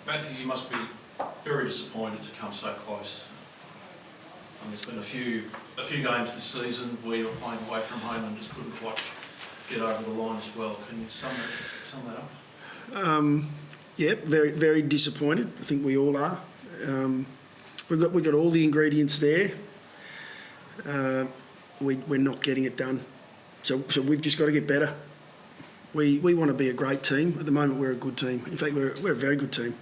Matthew, you must be very disappointed to come so close. There's been a few games this season where you were playing away from home and just couldn't quite get over the line as well. Can you sum that up? Yeah, very, very disappointed. I think we all are. We've got all the ingredients there. We're not getting it done. So we've just got to get better. We want to be a great team. At the moment, we're a good team. In fact, we're a very good team.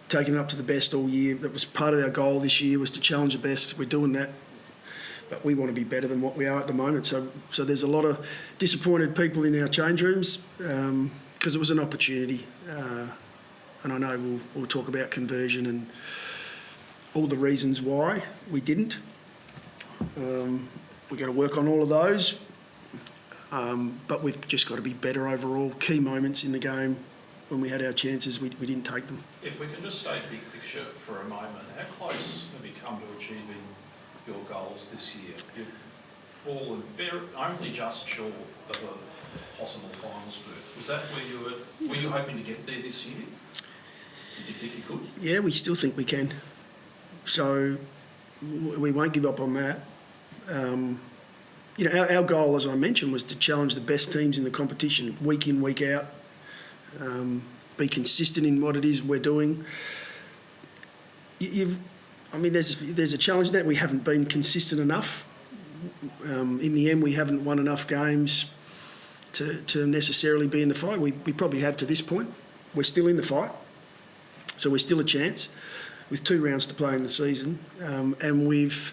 Taking it up to the best all year. That was part of our goal this year, was to challenge the best. We're doing that. But we want to be better than what we are at the moment. So there's a lot of disappointed people in our change rooms because it was an opportunity. And I know we'll talk about conversion and all the reasons why we didn't. We've got to work on all of those. But we've just got to be better overall. Key moments in the game, when we had our chances, we didn't take them. If we can just stay big picture for a moment, how close have you come to achieving your goals this year? You've fallen only just short of a possible finals berth. Was that were you hoping to get there this year? Did you think you could? Yeah, we still think we can. So we won't give up on that. Our goal, as I mentioned, was to challenge the best teams in the competition week in, week out. Be consistent in what it is we're doing. There's a challenge that we haven't been consistent enough. In the end, we haven't won enough games to necessarily be in the fight. We probably have to this point. We're still in the fight, so we're still a chance with 2 rounds to play in the season, and we've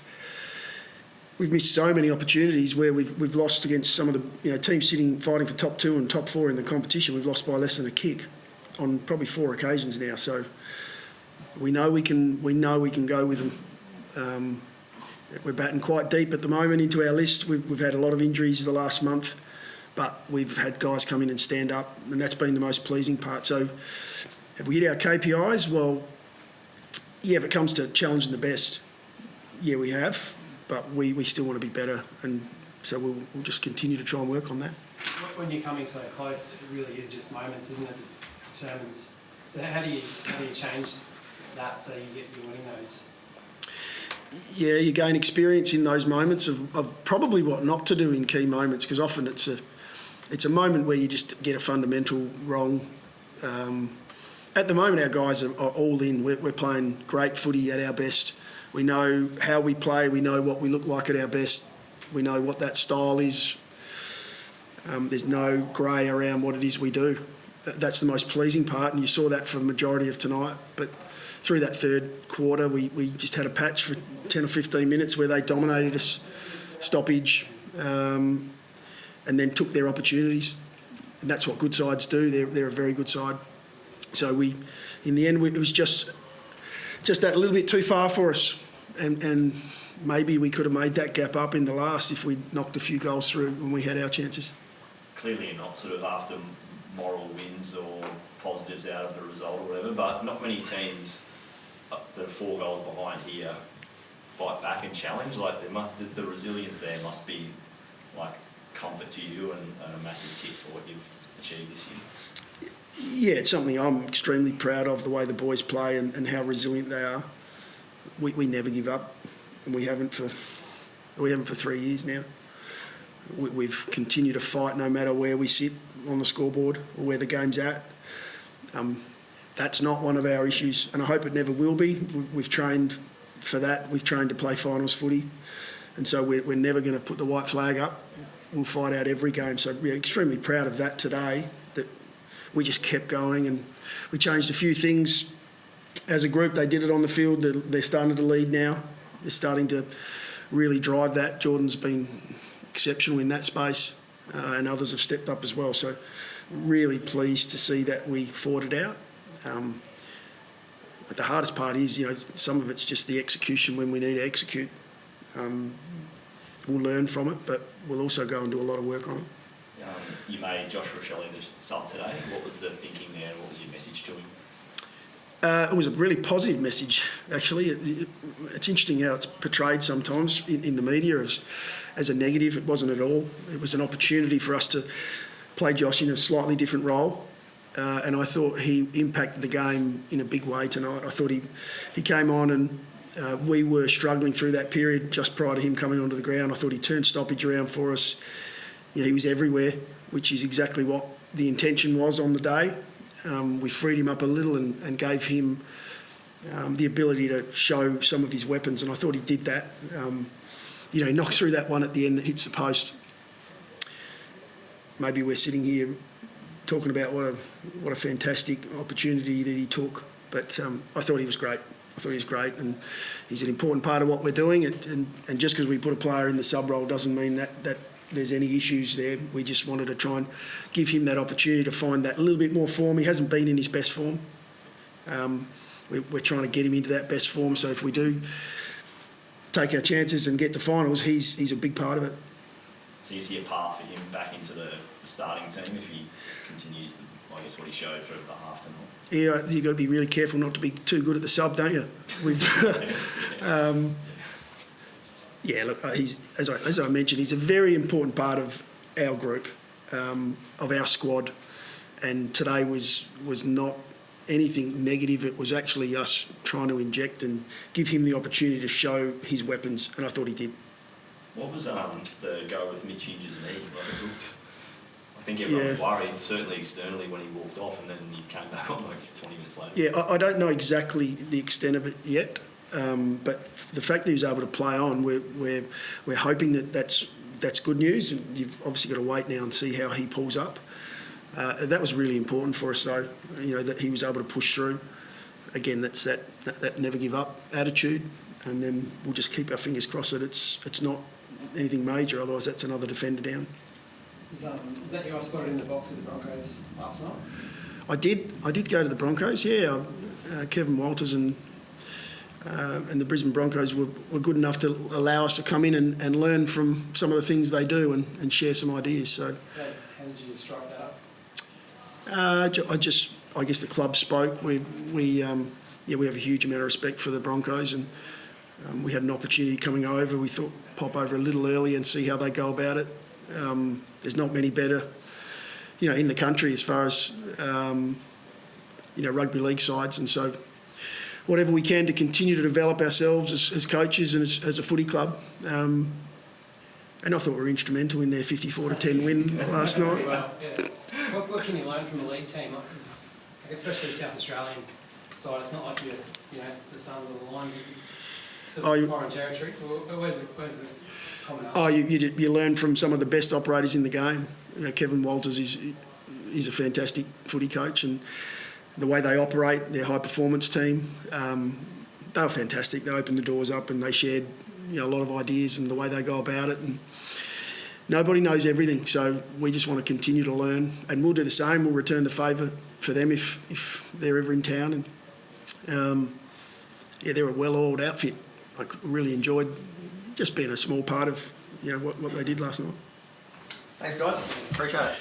missed so many opportunities where we've lost against some of the teams fighting for top 2 and top 4 in the competition. We've lost by less than a kick on probably 4 occasions now. So we know we can go with them. We're batting quite deep at the moment into our list. We've had a lot of injuries the last month, but we've had guys come in and stand up, and that's been the most pleasing part. So have we hit our KPIs? Well, yeah, if it comes to challenging the best, yeah, we have. But we still want to be better, and so we'll just continue to try and work on that. When you're coming so close, it really is just moments, isn't it? Determines. So how do you change that so you're winning those? Yeah, you gain experience in those moments of probably what not to do in key moments, because often it's a moment where you just get a fundamental wrong. At the moment, our guys are all in. We're playing great footy at our best. We know how we play. We know what we look like at our best. We know what that style is. There's no grey around what it is we do. That's the most pleasing part, and you saw that for the majority of tonight. But through that third quarter, we just had a patch for 10 or 15 minutes where they dominated us, stoppage, and then took their opportunities. And that's what good sides do. They're a very good side. So in the end, it was just that little bit too far for us. And maybe we could have made that gap up in the last if we'd knocked a few goals through when we had our chances. Clearly you're not sort of after moral wins or positives out of the result or whatever, but not many teams that are 4 goals behind here fight back and challenge. Like the resilience there must be like comfort to you and a massive tick for what you've achieved this year. Yeah, it's something I'm extremely proud of, the way the boys play and how resilient they are. We never give up, and we haven't for 3 years now. We've continued to fight no matter where we sit on the scoreboard or where the game's at. That's not one of our issues, and I hope it never will be. We've trained for that. We've trained to play finals footy, and so we're never going to put the white flag up. We'll fight out every game. So we're extremely proud of that today, that we just kept going, and we changed a few things. As a group, they did it on the field. They're starting to lead now. They're starting to really drive that. Jordan's been exceptional in that space, and others have stepped up as well. So really pleased to see that we fought it out. But the hardest part is, some of it's just the execution when we need to execute. We'll learn from it, but we'll also go and do a lot of work on it. You made Josh Rochelle the sub today. What was the thinking there? What was your message to him? It was a really positive message, actually. It's interesting how it's portrayed sometimes in the media as a negative. It wasn't at all. It was an opportunity for us to play Josh in a slightly different role. and I thought he impacted the game in a big way tonight. I thought he came on and we were struggling through that period just prior to him coming onto the ground. I thought he turned stoppage around for us. He was everywhere, which is exactly what the intention was on the day. We freed him up a little and gave him the ability to show some of his weapons, and I thought he did that. He knocks through that one at the end that hits the post. Maybe we're sitting here talking about what a fantastic opportunity that he took, but I thought he was great. And he's an important part of what we're doing. And just because we put a player in the sub role doesn't mean that there's any issues there. We just wanted to try and give him that opportunity to find that little bit more form. He hasn't been in his best form. We're trying to get him into that best form. So if we do take our chances and get to finals, he's a big part of it. So you see a path for him back into the starting team if he continues, what he showed for the half tonight? Yeah, you've got to be really careful not to be too good at the sub, don't you? Look, he's as I mentioned, he's a very important part of our group, of our squad, and today was not anything negative. It was actually us trying to inject and give him the opportunity to show his weapons, and I thought he did. What was the go with Mitch Hinge's knee? I think everyone was worried, certainly externally, when he walked off, and then he came back on 20 minutes later. Yeah, I don't know exactly the extent of it yet, but the fact that he was able to play on, we're hoping that's good news. And you've obviously got to wait now and see how he pulls up. That was really important for us, though. That he was able to push through. Again, that's that never give up attitude, and then we'll just keep our fingers crossed that it's not anything major. Otherwise, that's another defender down. Was that you I spotted in the box with the Broncos last night? I did go to the Broncos. Yeah, Kevin Walters and the Brisbane Broncos were good enough to allow us to come in and learn from some of the things they do and share some ideas. So, how did you strike that up? I guess the club spoke. We have a huge amount of respect for the Broncos, and we had an opportunity coming over. We thought pop over a little early and see how they go about it. There's not many better, in the country as far as rugby league sides, and so whatever we can to continue to develop ourselves as coaches and as a footy club. And I thought we were instrumental in their 54-10 win last night. Well, yeah. What can you learn from a league team? Especially the South Australian side, it's not like the Suns or the Lions. Sort of foreign territory. Where's the commonality? You learn from some of the best operators in the game. Kevin Walters is a fantastic footy coach, and the way they operate, their high performance team, they were fantastic. They opened the doors up and they shared a lot of ideas and the way they go about it. And nobody knows everything, so we just want to continue to learn, and we'll do the same. We'll return the favour for them if they're ever in town. And they're a well-oiled outfit. I really enjoyed just being a small part of what they did last night. Thanks, guys. Appreciate it.